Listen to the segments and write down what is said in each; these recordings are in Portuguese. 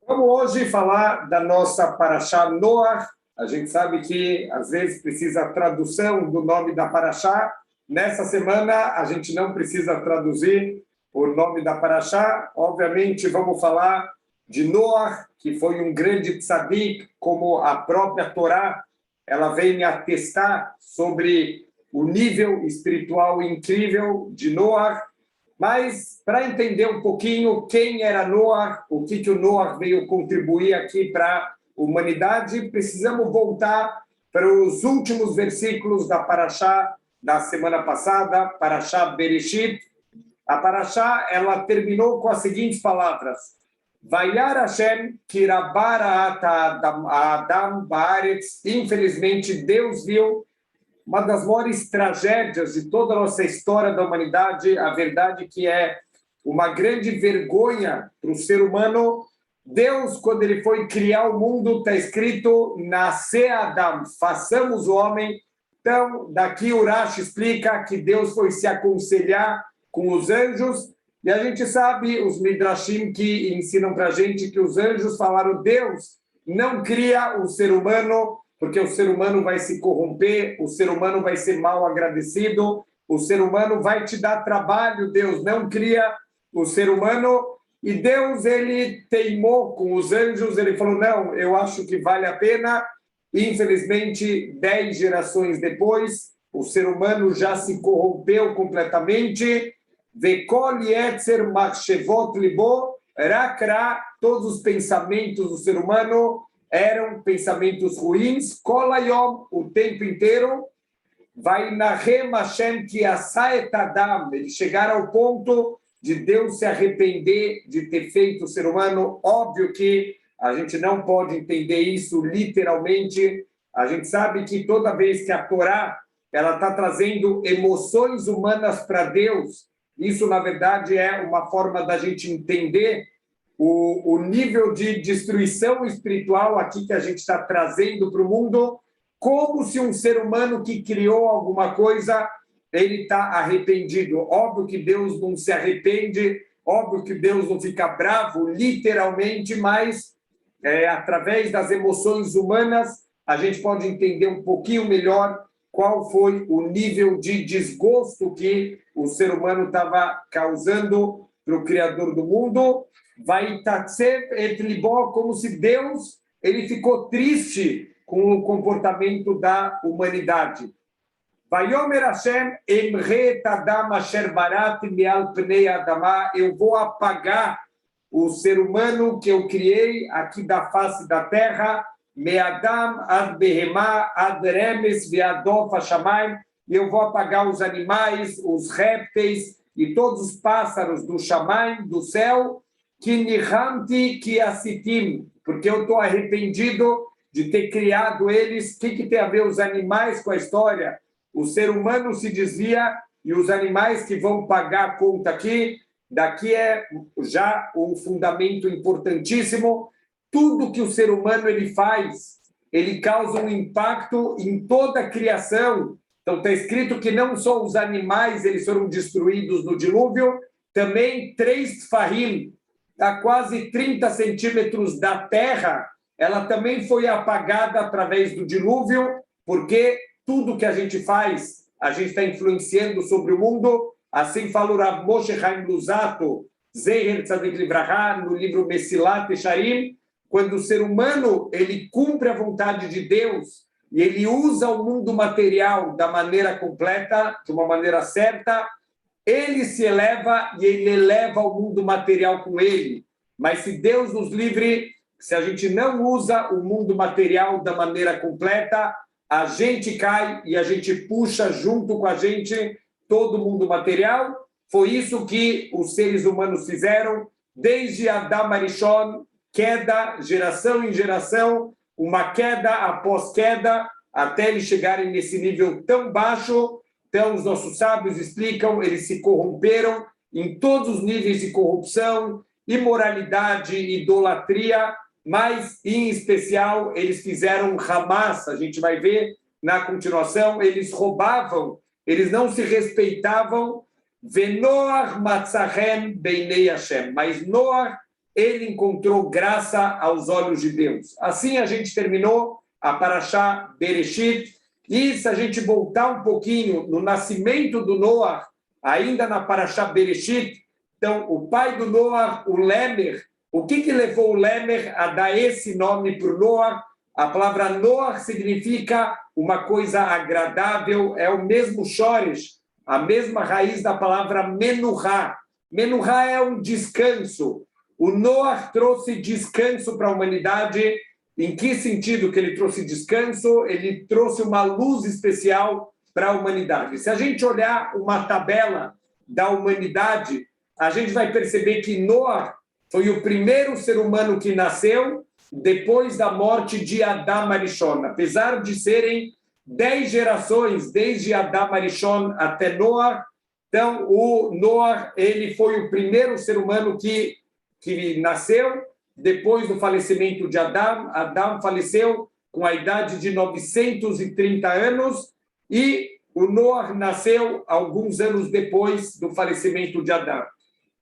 Vamos hoje falar da nossa Parashá Noach. A gente sabe que, às vezes, precisa tradução do nome da Parashá. Nessa semana, a gente não precisa traduzir o nome da Parashá. Obviamente, vamos falar de Noach, que foi um grande tzadik, como a própria Torá, ela vem atestar sobre o nível espiritual incrível de Noach. Mas, para entender um pouquinho quem era Noach, o que o Noach veio contribuir aqui para a humanidade, precisamos voltar para os últimos versículos da Parashá da semana passada, Parashá Bereshit. A Parashá, ela terminou com as seguintes palavras: Vayar Hashem kirabara Adam baaretz. Infelizmente, Deus viu uma das maiores tragédias de toda a nossa história da humanidade, a verdade que é uma grande vergonha para o ser humano. Deus, quando ele foi criar o mundo, está escrito, nascer Adam, façamos o homem. Então, daqui o Rashi explica que Deus foi se aconselhar com os anjos, e a gente sabe, os Midrashim que ensinam para a gente que os anjos falaram, Deus não cria o ser humano, porque o ser humano vai se corromper, o ser humano vai ser mal agradecido, o ser humano vai te dar trabalho, Deus não cria o ser humano. E Deus, ele teimou com os anjos, ele falou, não, eu acho que vale a pena. Infelizmente, 10 gerações depois, o ser humano já se corrompeu completamente. Vekol yetzer machshevot libo rakra, todos os pensamentos do ser humano eram pensamentos ruins, kolayom, o tempo inteiro. Vai nahem Hashem ki asa et adam, eles chegaram ao ponto de Deus se arrepender de ter feito o ser humano. Óbvio que a gente não pode entender isso literalmente. A gente sabe que toda vez que a Torá ela está trazendo emoções humanas para Deus, isso na verdade é uma forma da gente entender o nível de destruição espiritual aqui que a gente está trazendo para o mundo, como se um ser humano que criou alguma coisa, ele está arrependido. Óbvio que Deus não se arrepende, óbvio que Deus não fica bravo, literalmente, mas através das emoções humanas, a gente pode entender um pouquinho melhor qual foi o nível de desgosto que o ser humano estava causando para o Criador do mundo. Vai tatsev et libo, como se Deus ele ficou triste com o comportamento da humanidade. Vayomer Hashem emre tadam asher barat me'al pnei adama, eu vou apagar o ser humano que eu criei aqui da face da terra, me'adam ad behemah ad remes ve'adof hashamayim, e eu vou apagar os animais, os répteis e todos os pássaros do Shamayim, do céu, que nihamti ki asitim, porque eu estou arrependido de ter criado eles. O que tem a ver os animais com a história? O ser humano se desvia e os animais que vão pagar a conta aqui. Daqui é já um fundamento importantíssimo. Tudo que o ser humano ele faz, ele causa um impacto em toda a criação. Então está escrito que não só os animais eles foram destruídos no dilúvio, também 3 tfahim, a quase 30 centímetros da terra, ela também foi apagada através do dilúvio, porque tudo que a gente faz, a gente está influenciando sobre o mundo. Assim fala o Rav Moshe Chaim Luzzatto, Zeher Tzadik Livraha, no livro Mesilat Yesharim, quando o ser humano ele cumpre a vontade de Deus e ele usa o mundo material da maneira completa, de uma maneira certa, ele se eleva e ele eleva o mundo material com ele. Mas se Deus nos livre, se a gente não usa o mundo material da maneira completa, a gente cai e a gente puxa junto com a gente todo o mundo material. Foi isso que os seres humanos fizeram, desde Adam Arishon, queda, geração em geração, uma queda após queda, até eles chegarem nesse nível tão baixo. Então, os nossos sábios explicam, eles se corromperam em todos os níveis de corrupção, imoralidade, idolatria, mas, em especial, eles fizeram Hamas, a gente vai ver na continuação, eles roubavam, eles não se respeitavam, Venoach matzahem beinei Hashem, mas Noach ele encontrou graça aos olhos de Deus. Assim a gente terminou a Parashá Bereshit. E se a gente voltar um pouquinho no nascimento do Noah, ainda na Parashá Bereshit, então o pai do Noah, o Lemer, o que levou o Lemer a dar esse nome para o Noah? A palavra Noah significa uma coisa agradável, é o mesmo shoresh, a mesma raiz da palavra Menuhá. Menuhá é um descanso. O Noah trouxe descanso para a humanidade. Em que sentido que ele trouxe descanso? Ele trouxe uma luz especial para a humanidade. Se a gente olhar uma tabela da humanidade, a gente vai perceber que Noah foi o primeiro ser humano que nasceu depois da morte de Adam Arishon. Apesar de serem 10 gerações, desde Adam Arishon até Noah, então o Noah ele foi o primeiro ser humano que nasceu depois do falecimento de Adam. Adam faleceu com a idade de 930 anos e o Noah nasceu alguns anos depois do falecimento de Adam.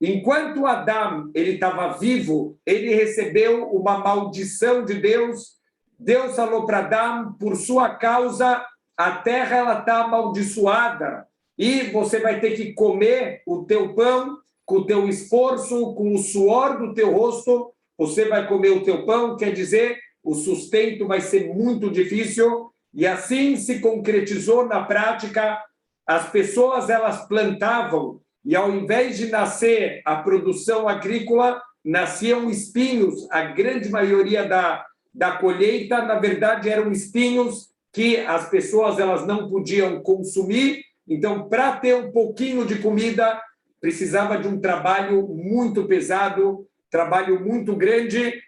Enquanto Adam ele estava vivo, ele recebeu uma maldição de Deus. Deus falou para Adam, por sua causa, a terra ela está amaldiçoada e você vai ter que comer o teu pão com o teu esforço, com o suor do teu rosto, você vai comer o teu pão, quer dizer, o sustento vai ser muito difícil. E assim se concretizou na prática. As pessoas elas plantavam e ao invés de nascer a produção agrícola, nasciam espinhos. A grande maioria da colheita, na verdade, eram espinhos que as pessoas elas não podiam consumir. Então, para ter um pouquinho de comida, precisava de um trabalho muito pesado, trabalho muito grande.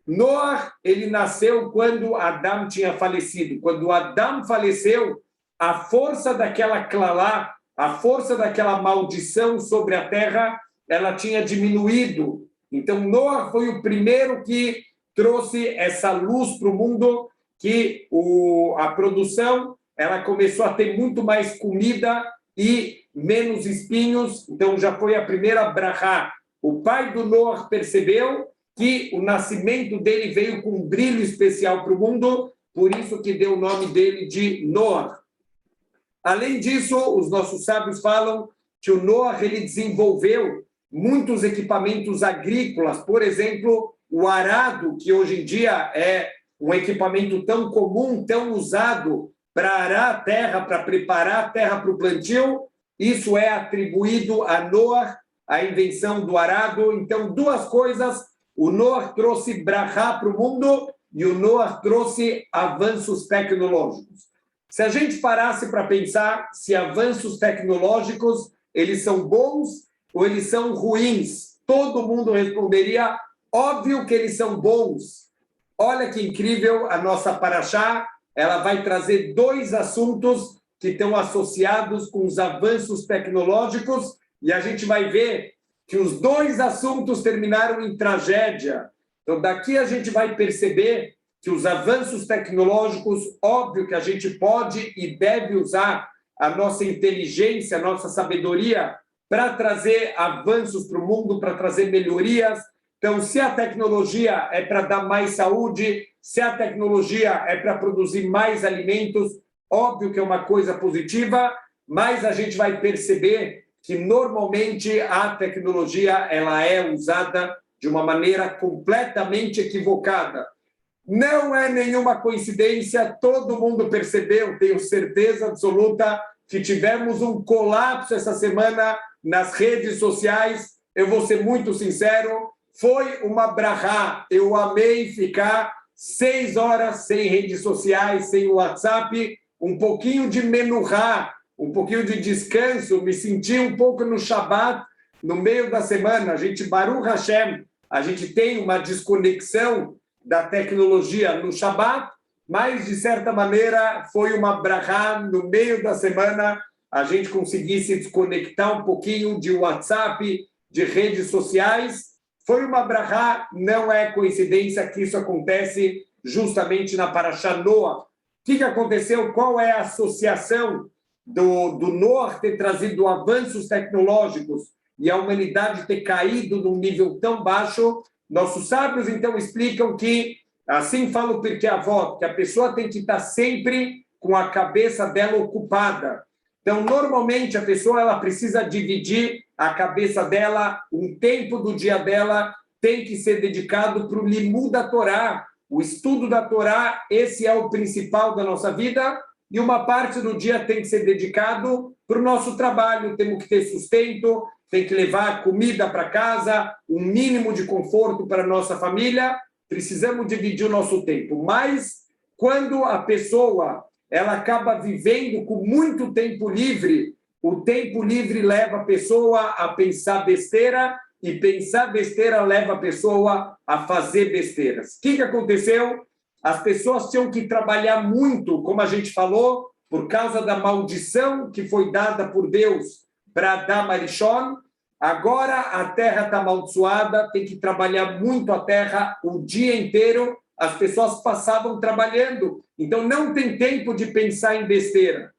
Noah, ele nasceu quando Adam tinha falecido. Quando Adam faleceu, a força daquela clalá, a força daquela maldição sobre a terra, ela tinha diminuído. Então, Noah foi o primeiro que trouxe essa luz para o mundo, que a produção ela começou a ter muito mais comida e menos espinhos. Então, já foi a primeira brachá. O pai do Noah percebeu que o nascimento dele veio com um brilho especial para o mundo, por isso que deu o nome dele de Noah. Além disso, os nossos sábios falam que o Noah ele desenvolveu muitos equipamentos agrícolas, por exemplo, o arado, que hoje em dia é um equipamento tão comum, tão usado para arar a terra, para preparar a terra para o plantio, isso é atribuído a Noah, a invenção do arado. Então, duas coisas, o Noah trouxe brachá para o mundo e o Noah trouxe avanços tecnológicos. Se a gente parasse para pensar se avanços tecnológicos, eles são bons ou eles são ruins, todo mundo responderia, óbvio que eles são bons. Olha que incrível a nossa Parashá, ela vai trazer dois assuntos que estão associados com os avanços tecnológicos e a gente vai ver que os dois assuntos terminaram em tragédia. Então, daqui a gente vai perceber que os avanços tecnológicos, óbvio que a gente pode e deve usar a nossa inteligência, a nossa sabedoria para trazer avanços para o mundo, para trazer melhorias. Então, se a tecnologia é para dar mais saúde, se a tecnologia é para produzir mais alimentos, óbvio que é uma coisa positiva, mas a gente vai perceber que normalmente a tecnologia ela é usada de uma maneira completamente equivocada. Não é nenhuma coincidência, todo mundo percebeu, tenho certeza absoluta, que tivemos um colapso essa semana nas redes sociais. Eu vou ser muito sincero, foi uma brachá. Eu amei ficar 6 horas sem redes sociais, sem WhatsApp, um pouquinho de menuhá, um pouquinho de descanso, me senti um pouco no Shabat, no meio da semana. A gente, Baruch Hashem, a gente tem uma desconexão da tecnologia no Shabat, mas, de certa maneira, foi uma brachá no meio da semana, a gente conseguisse desconectar um pouquinho de WhatsApp, de redes sociais. Foi uma brachá, não é coincidência que isso acontece justamente na Parashá Noah. O que aconteceu? Qual é a associação do Noah ter trazido avanços tecnológicos e a humanidade ter caído num nível tão baixo? Nossos sábios, então, explicam que, assim fala o Pirkei Avot, que a pessoa tem que estar sempre com a cabeça dela ocupada. Então, normalmente, a pessoa ela precisa dividir a cabeça dela, um tempo do dia dela tem que ser dedicado para o limud da Torá, o estudo da Torá, esse é o principal da nossa vida, e uma parte do dia tem que ser dedicado para o nosso trabalho, temos que ter sustento, tem que levar comida para casa, um mínimo de conforto para a nossa família, precisamos dividir o nosso tempo. Mas, quando a pessoa ela acaba vivendo com muito tempo livre, o tempo livre leva a pessoa a pensar besteira, e pensar besteira leva a pessoa a fazer besteiras. O que aconteceu? As pessoas tinham que trabalhar muito, como a gente falou, por causa da maldição que foi dada por Deus para Adam Arishon. Agora a terra está amaldiçoada, tem que trabalhar muito a terra o dia inteiro. As pessoas passavam trabalhando, então não tem tempo de pensar em besteira.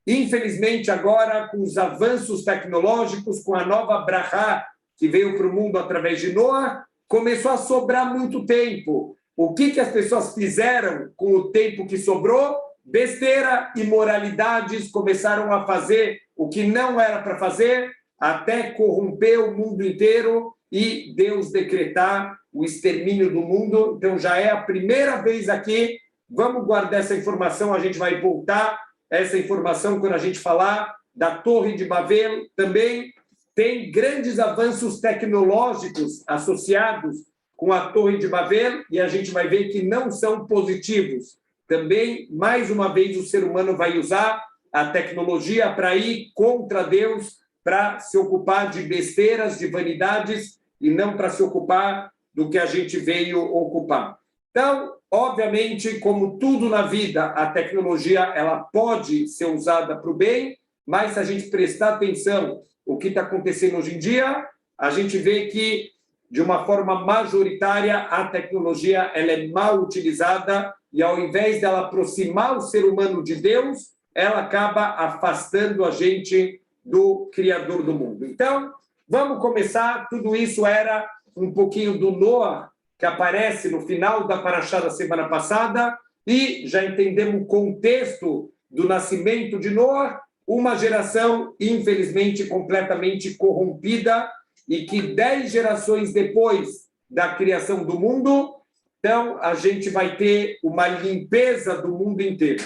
Infelizmente, agora, com os avanços tecnológicos, com a nova Brahá, que veio para o mundo através de Noah, começou a sobrar muito tempo. O que as pessoas fizeram com o tempo que sobrou? Besteira, imoralidades, começaram a fazer o que não era para fazer, até corromper o mundo inteiro e Deus decretar o extermínio do mundo. Então, já é a primeira vez aqui. Vamos guardar essa informação, a gente vai voltar essa informação quando a gente falar da Torre de Babel. Também tem grandes avanços tecnológicos associados com a Torre de Babel e a gente vai ver que não são positivos. Também, mais uma vez, o ser humano vai usar a tecnologia para ir contra Deus, para se ocupar de besteiras, de vanidades, e não para se ocupar do que a gente veio ocupar. Então, obviamente, como tudo na vida, a tecnologia ela pode ser usada para o bem, mas se a gente prestar atenção o que está acontecendo hoje em dia, a gente vê que, de uma forma majoritária, a tecnologia ela é mal utilizada e, ao invés dela aproximar o ser humano de Deus, ela acaba afastando a gente do Criador do mundo. Então, vamos começar. Tudo isso era um pouquinho do Noah, que aparece no final da Parashá da semana passada, e já entendemos o contexto do nascimento de Noah, uma geração, infelizmente, completamente corrompida, e que 10 gerações depois da criação do mundo, então, a gente vai ter uma limpeza do mundo inteiro.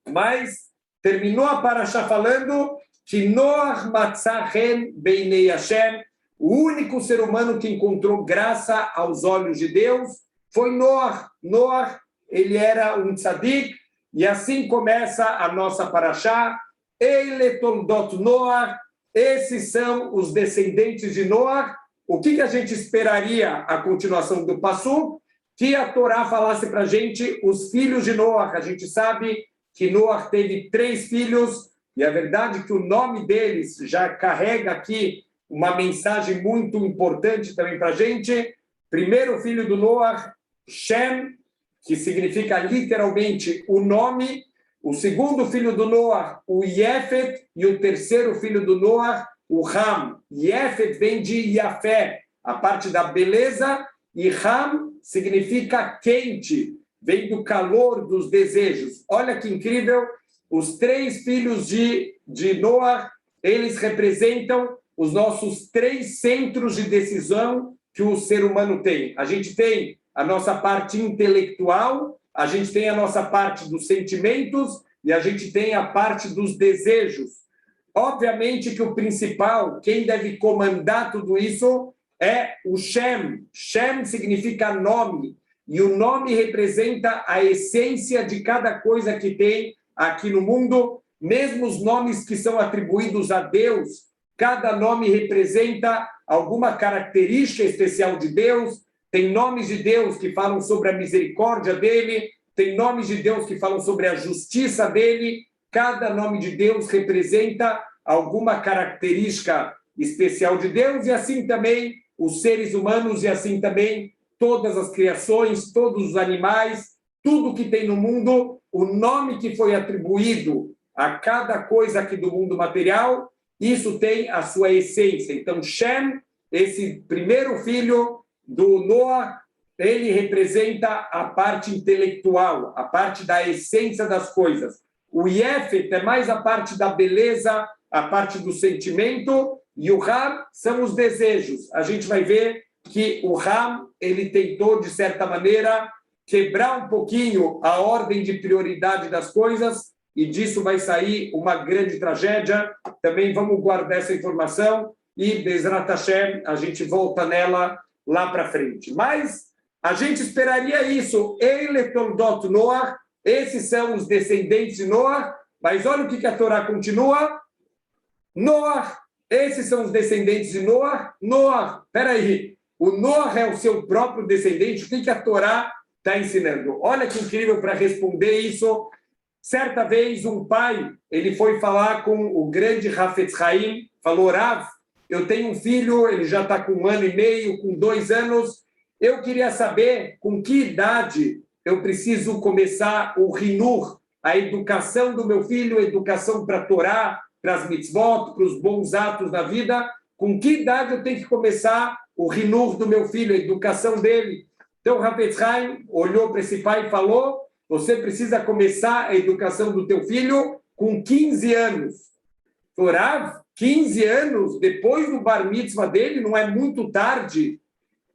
Mas terminou a Parashá falando que Noach matzah chen beinei Hashem, o único ser humano que encontrou graça aos olhos de Deus foi Noach. Noach, ele era um tzadik, e assim começa a nossa Parashá. Eile toldot Noach, esses são os descendentes de Noach. O que a gente esperaria a continuação do Passuk? Que a Torá falasse para a gente os filhos de Noach. A gente sabe que Noach teve 3 filhos, e a verdade é que o nome deles já carrega aqui uma mensagem muito importante também para a gente. Primeiro filho do Noach, Shem, que significa literalmente o nome. O segundo filho do Noach, o Yefet, e o terceiro filho do Noach, o Ham. Yefet vem de Yafé, a parte da beleza, e Ham significa quente, vem do calor dos desejos. Olha que incrível, os 3 filhos de Noach, eles representam os nossos 3 centros de decisão que o ser humano tem. A gente tem a nossa parte intelectual, a gente tem a nossa parte dos sentimentos e a gente tem a parte dos desejos. Obviamente que o principal, quem deve comandar tudo isso, é o Shem. Shem significa nome, e o nome representa a essência de cada coisa que tem aqui no mundo. Mesmo os nomes que são atribuídos a Deus, cada nome representa alguma característica especial de Deus. Tem nomes de Deus que falam sobre a misericórdia dele, tem nomes de Deus que falam sobre a justiça dele. Cada nome de Deus representa alguma característica especial de Deus, e assim também os seres humanos, e assim também todas as criações, todos os animais, tudo que tem no mundo, o nome que foi atribuído a cada coisa aqui do mundo material, isso tem a sua essência. Então, Shem, esse primeiro filho, do Noah, ele representa a parte intelectual, a parte da essência das coisas. O Yefet é mais a parte da beleza, a parte do sentimento, e o Ram são os desejos. A gente vai ver que o Ram, ele tentou, de certa maneira, quebrar um pouquinho a ordem de prioridade das coisas, e disso vai sair uma grande tragédia. Também vamos guardar essa informação, e Bezrat Hashem, a gente volta nela lá para frente. Mas a gente esperaria isso. Eile Toldot Noah, esses são os descendentes de Noah, mas olha o que a Torá continua. Noah, esses são os descendentes de Noah. Noah, peraí, o Noah é o seu próprio descendente. O que a Torá está ensinando? Olha que incrível para responder isso. Certa vez, um pai, ele foi falar com o grande Hafetz Haim, falou, Rav, eu tenho um filho, ele já está com 1 ano e meio, com 2 anos, eu queria saber com que idade eu preciso começar o Hinur, a educação do meu filho, a educação para a Torá, para as mitzvot, para os bons atos da vida, com que idade eu tenho que começar o Hinur do meu filho, a educação dele. Então, Hafetz Haim olhou para esse pai e falou, você precisa começar a educação do teu filho com 15 anos. Rav, 15 anos depois do bar mitzvah dele, não é muito tarde?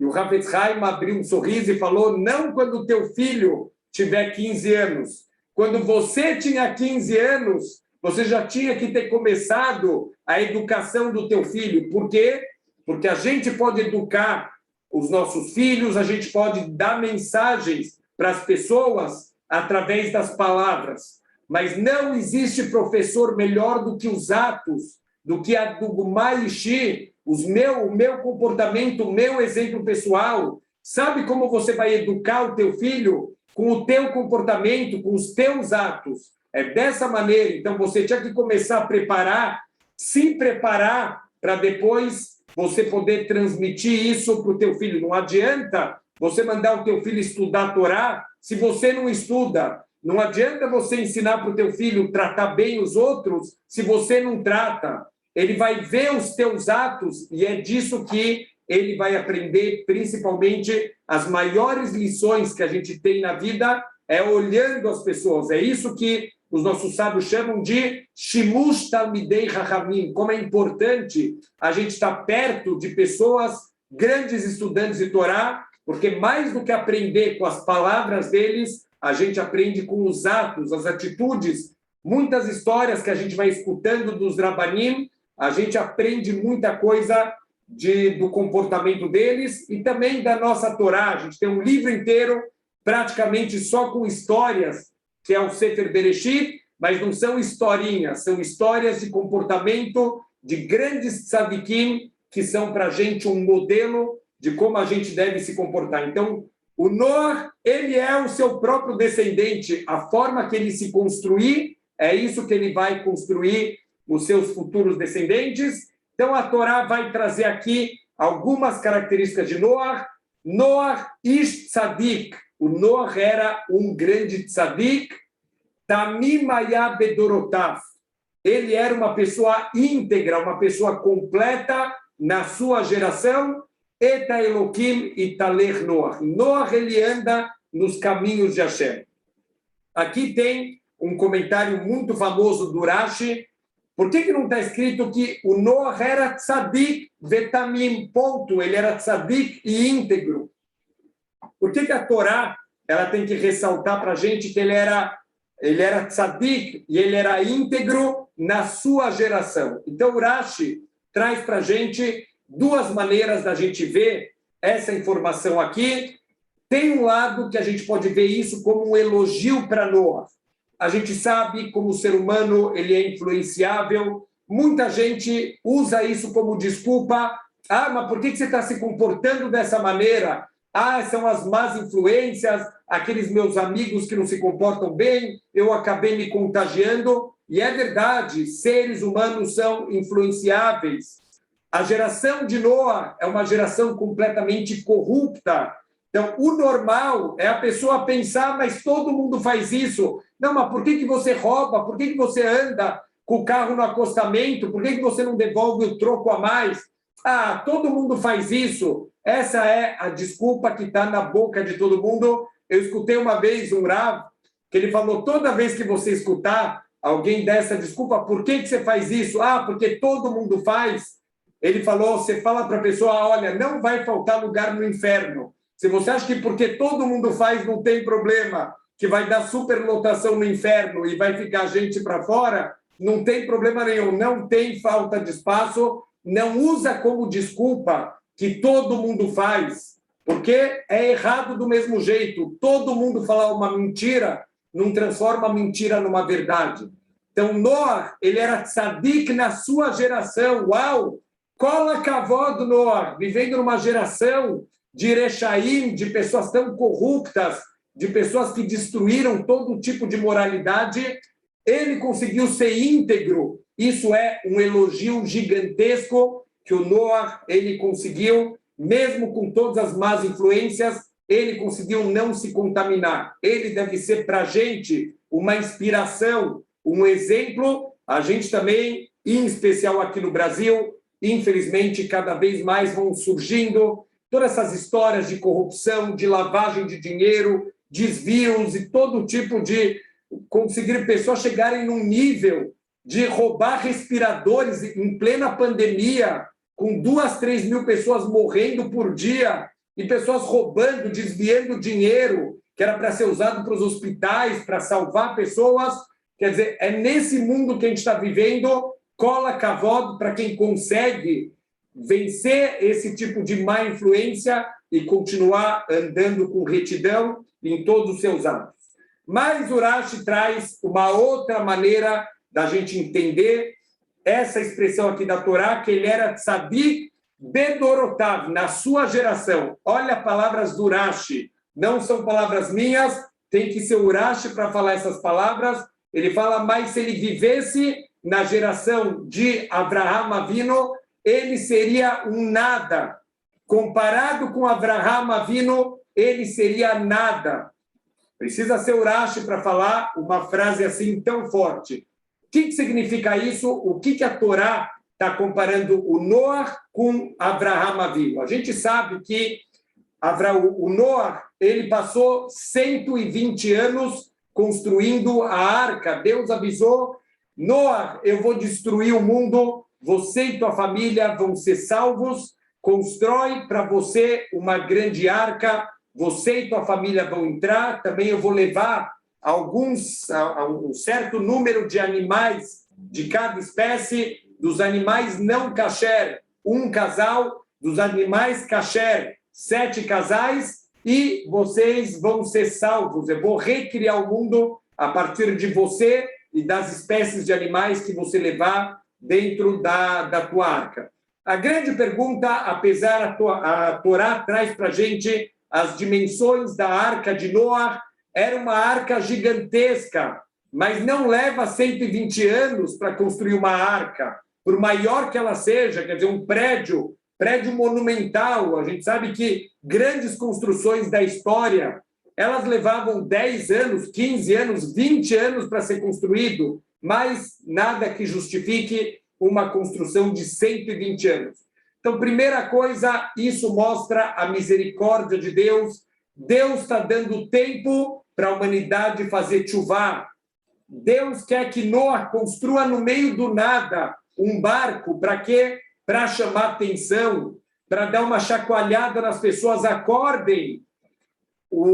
E o Hafetz Haim abriu um sorriso e falou, não quando o teu filho tiver 15 anos. Quando você tinha 15 anos, você já tinha que ter começado a educação do teu filho. Por quê? Porque a gente pode educar os nossos filhos, a gente pode dar mensagens para as pessoas através das palavras. Mas não existe professor melhor do que os atos, do que a do Maishi, o meu comportamento, o meu exemplo pessoal. Sabe como você vai educar o teu filho? Com o teu comportamento, com os teus atos. É dessa maneira. Então, você tinha que começar a preparar, se preparar, para depois você poder transmitir isso para o teu filho. Não adianta você mandar o teu filho estudar a Torá se você não estuda. Não adianta você ensinar para o teu filho tratar bem os outros se você não trata. Ele vai ver os teus atos e é disso que ele vai aprender, principalmente as maiores lições que a gente tem na vida é olhando as pessoas. É isso que os nossos sábios chamam de Shimush Talmidei Chachamim, como é importante a gente estar perto de pessoas, grandes estudantes de Torá, porque mais do que aprender com as palavras deles, a gente aprende com os atos, as atitudes. Muitas histórias que a gente vai escutando dos Rabanim, a gente aprende muita coisa do comportamento deles e também da nossa Torá. A gente tem um livro inteiro praticamente só com histórias, que é o Sefer Bereshit, mas não são historinhas, são histórias de comportamento de grandes tzadikim que são para a gente um modelo de como a gente deve se comportar. Então, o Noah, ele é o seu próprio descendente. A forma que ele se construir, é isso que ele vai construir os seus futuros descendentes. Então, a Torá vai trazer aqui algumas características de Noah. Noah ish tzadik. O Noah era um grande tzadik. Tamim haya bedorotav. Ele era uma pessoa íntegra, uma pessoa completa na sua geração. Eta Elohim italech Noah. Noah, ele anda nos caminhos de Hashem. Aqui tem um comentário muito famoso do Rashi. Por que não está escrito que o Noah era tzadik vetamim, ponto? Ele era tzadik e íntegro. Por que a Torá ela tem que ressaltar para a gente que ele era tzadik e ele era íntegro na sua geração? Então, o Rashi traz para a gente duas maneiras da gente ver essa informação aqui. Tem um lado que a gente pode ver isso como um elogio para Noah. A gente sabe como o ser humano ele é influenciável. Muita gente usa isso como desculpa. Ah, mas por que você está se comportando dessa maneira? Ah, são as más influências, aqueles meus amigos que não se comportam bem, eu acabei me contagiando. E é verdade, seres humanos são influenciáveis. A geração de Noah é uma geração completamente corrupta. Então, o normal é a pessoa pensar, mas todo mundo faz isso. Não, mas por que você rouba? Por que você anda com o carro no acostamento? Por que você não devolve o troco a mais? Ah, todo mundo faz isso. Essa é a desculpa que está na boca de todo mundo. Eu escutei uma vez um Rav, que ele falou, toda vez que você escutar alguém dessa desculpa, por que você faz isso? Ah, porque todo mundo faz. Ele falou, você fala para a pessoa, olha, não vai faltar lugar no inferno. Se você acha que porque todo mundo faz não tem problema, que vai dar superlotação no inferno e vai ficar gente para fora, não tem problema nenhum, não tem falta de espaço, não usa como desculpa que todo mundo faz, porque é errado do mesmo jeito. Todo mundo falar uma mentira não transforma a mentira numa verdade. Então, Noah, ele era tzadik na sua geração. Uau! Cola kavod do Noah, vivendo numa geração de Rechaim, de pessoas tão corruptas, de pessoas que destruíram todo tipo de moralidade. Ele conseguiu ser íntegro. Isso é um elogio gigantesco que o Noah, ele conseguiu, mesmo com todas as más influências, ele conseguiu não se contaminar. Ele deve ser para a gente uma inspiração, um exemplo. A gente também, em especial aqui no Brasil, infelizmente, cada vez mais vão surgindo todas essas histórias de corrupção, de lavagem de dinheiro, desvios e todo tipo de conseguir pessoas chegarem num nível de roubar respiradores em plena pandemia, com 2, 3 mil pessoas morrendo por dia e pessoas roubando, desviando dinheiro que era para ser usado para os hospitais, para salvar pessoas. Quer dizer, é nesse mundo que a gente está vivendo. Cola kavod para quem consegue vencer esse tipo de má influência e continuar andando com retidão em todos os seus atos. Mas o Rashi traz uma outra maneira da gente entender essa expressão aqui da Torá, que ele era tzadik bedorotav, na sua geração. Olha palavras do Rashi, não são palavras minhas, tem que ser o Rashi para falar essas palavras. Ele fala, mas se ele vivesse na geração de Avraham Avinu, ele seria um nada. Comparado com Avraham Avinu, ele seria nada. Precisa ser o Rashi para falar uma frase assim tão forte. O que significa isso? O que a Torá está comparando o Noah com Avraham Avinu? A gente sabe que o Noah, ele passou 120 anos construindo a arca. Deus avisou, Noah, eu vou destruir o mundo, você e tua família vão ser salvos, constrói para você uma grande arca, você e tua família vão entrar, também eu vou levar um certo número de animais de cada espécie, dos animais não kasher, um casal, dos animais kasher, 7 casais, e vocês vão ser salvos. Eu vou recriar o mundo a partir de você e das espécies de animais que você levar dentro da tua arca. A grande pergunta, apesar a Torá traz para a gente as dimensões da arca de Noah, era uma arca gigantesca, mas não leva 120 anos para construir uma arca, por maior que ela seja, quer dizer, um prédio monumental. A gente sabe que grandes construções da história, elas levavam 10 anos, 15 anos, 20 anos para ser construído, mas nada que justifique uma construção de 120 anos. Então, primeira coisa, isso mostra a misericórdia de Deus. Deus está dando tempo para a humanidade fazer tchuvá. Deus quer que Noah construa no meio do nada um barco. Para quê? Para chamar atenção, para dar uma chacoalhada nas pessoas. Acordem.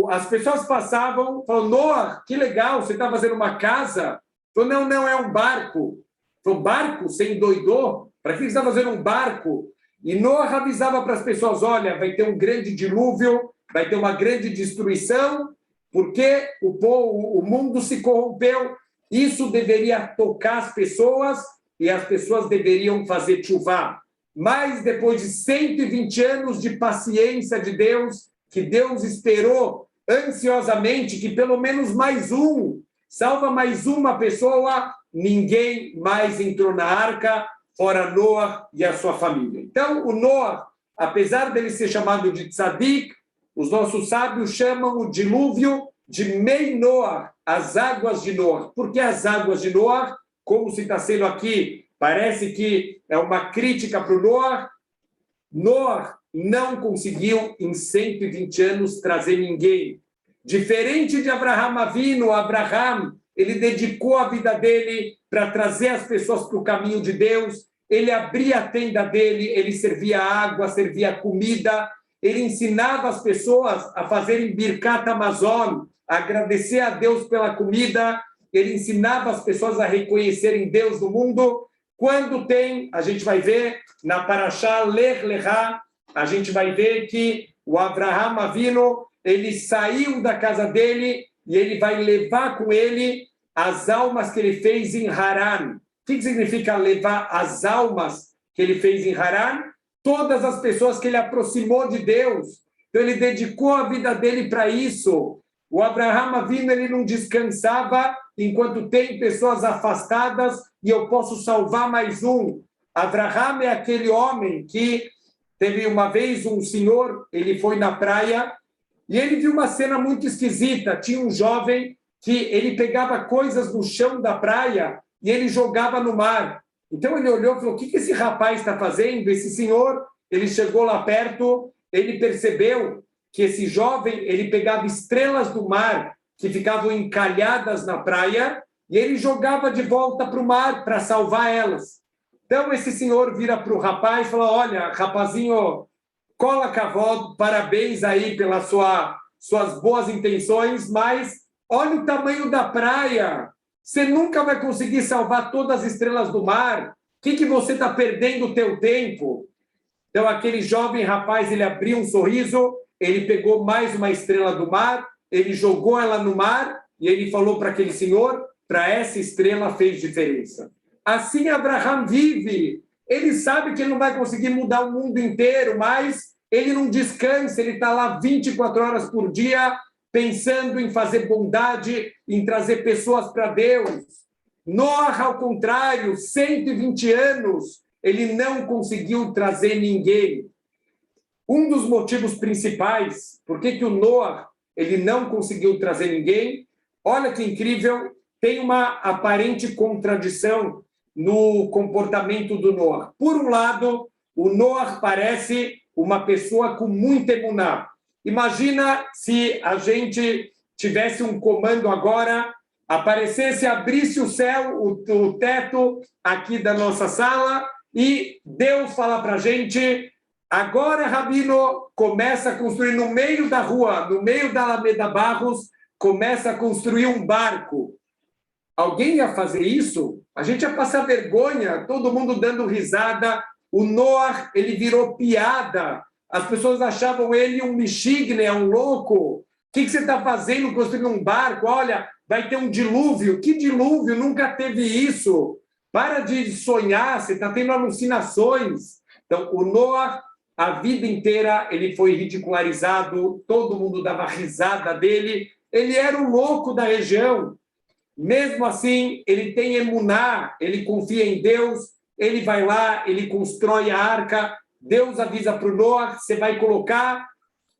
As pessoas passavam, falavam, Noah, que legal, você está fazendo uma casa? Falou, não, é um barco. Falou, barco? Você endoidou? Para que você está fazendo um barco? E Noah avisava para as pessoas, olha, vai ter um grande dilúvio, vai ter uma grande destruição, porque o mundo se corrompeu. Isso deveria tocar as pessoas e as pessoas deveriam fazer tchuvá. Mas depois de 120 anos de paciência de Deus, que Deus esperou ansiosamente que pelo menos salva mais uma pessoa, ninguém mais entrou na arca, fora Noah e a sua família. Então, o Noah, apesar dele ser chamado de tzadik, os nossos sábios chamam o dilúvio de Mei Noah, as águas de Noah. Por que as águas de Noah? Como se está sendo aqui, parece que é uma crítica para o Noah. Noah não conseguiu, em 120 anos, trazer ninguém. Diferente de Abraham Avinu, Abraham, ele dedicou a vida dele para trazer as pessoas para o caminho de Deus. Ele abria a tenda dele, ele servia água, servia comida, ele ensinava as pessoas a fazerem Birkat Hamazon, a agradecer a Deus pela comida, ele ensinava as pessoas a reconhecerem Deus no mundo. Quando tem, a gente vai ver, na Parashá Lech Lechá, a gente vai ver que o Abraham Avinu, ele saiu da casa dele e ele vai levar com ele as almas que ele fez em Haran. O que significa levar as almas que ele fez em Haran? Todas as pessoas que ele aproximou de Deus. Então, ele dedicou a vida dele para isso. O Abraham Avinu, ele não descansava enquanto tem pessoas afastadas e eu posso salvar mais um. Abraham é aquele homem que teve uma vez um senhor, ele foi na praia e ele viu uma cena muito esquisita. Tinha um jovem que ele pegava coisas no chão da praia e ele jogava no mar. Então ele olhou e falou, o que esse rapaz está fazendo? Esse senhor, ele chegou lá perto, ele percebeu que esse jovem, ele pegava estrelas do mar que ficavam encalhadas na praia e ele jogava de volta para o mar para salvar elas. Então esse senhor vira para o rapaz e fala, olha, rapazinho, cola cavalo, parabéns aí pelas suas boas intenções, mas olha o tamanho da praia. Você nunca vai conseguir salvar todas as estrelas do mar. O que você está perdendo o teu tempo? Então, aquele jovem rapaz, ele abriu um sorriso, ele pegou mais uma estrela do mar, ele jogou ela no mar e ele falou para aquele senhor, para essa estrela fez diferença. Assim Abraham vive. Ele sabe que ele não vai conseguir mudar o mundo inteiro, mas ele não descansa, ele está lá 24 horas por dia, pensando em fazer bondade, em trazer pessoas para Deus. Noah, ao contrário, 120 anos, ele não conseguiu trazer ninguém. Um dos motivos principais, por que o Noah ele não conseguiu trazer ninguém, olha que incrível, tem uma aparente contradição no comportamento do Noah. Por um lado, o Noah parece uma pessoa com muita emuná. Imagina se a gente tivesse um comando agora, aparecesse, abrisse o céu, o teto aqui da nossa sala e Deus fala para a gente, agora, Rabino, começa a construir no meio da rua, no meio da Alameda Barros, começa a construir um barco. Alguém ia fazer isso? A gente ia passar vergonha, todo mundo dando risada. O Noah, ele virou piada. As pessoas achavam ele um mexigné, um louco. O que você está fazendo construindo um barco? Olha, vai ter um dilúvio. Que dilúvio? Nunca teve isso. Para de sonhar, você está tendo alucinações. Então, o Noah, a vida inteira, ele foi ridicularizado, todo mundo dava risada dele. Ele era o louco da região. Mesmo assim, ele tem emuná, ele confia em Deus, ele vai lá, ele constrói a arca. Deus avisa para o Noah, você vai colocar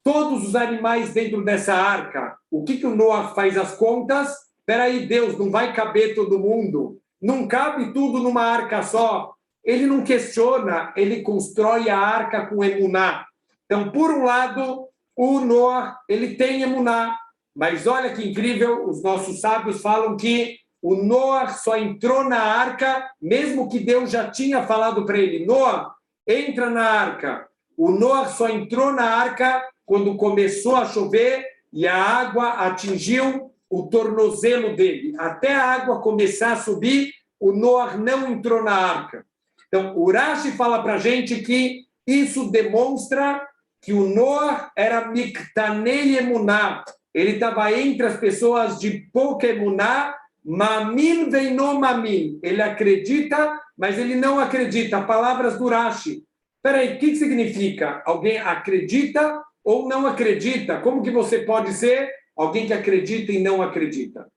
todos os animais dentro dessa arca. O que o Noah faz as contas? Espera aí, Deus, não vai caber todo mundo. Não cabe tudo numa arca só. Ele não questiona, ele constrói a arca com emuná. Então, por um lado, o Noah, ele tem emuná. Mas olha que incrível, os nossos sábios falam que o Noah só entrou na arca, mesmo que Deus já tinha falado para ele, Noah, entra na arca. O Noah só entrou na arca quando começou a chover e a água atingiu o tornozelo dele. Até a água começar a subir, o Noah não entrou na arca. Então, o Rashi fala para a gente que isso demonstra que o Noah era miktanei emuná. Ele estava entre as pessoas de pouca emuná, mamin veino mamin. Ele acredita, mas ele não acredita. Palavras do Rashi. Espera aí, o que significa? Alguém acredita ou não acredita? Como que você pode ser alguém que acredita e não acredita?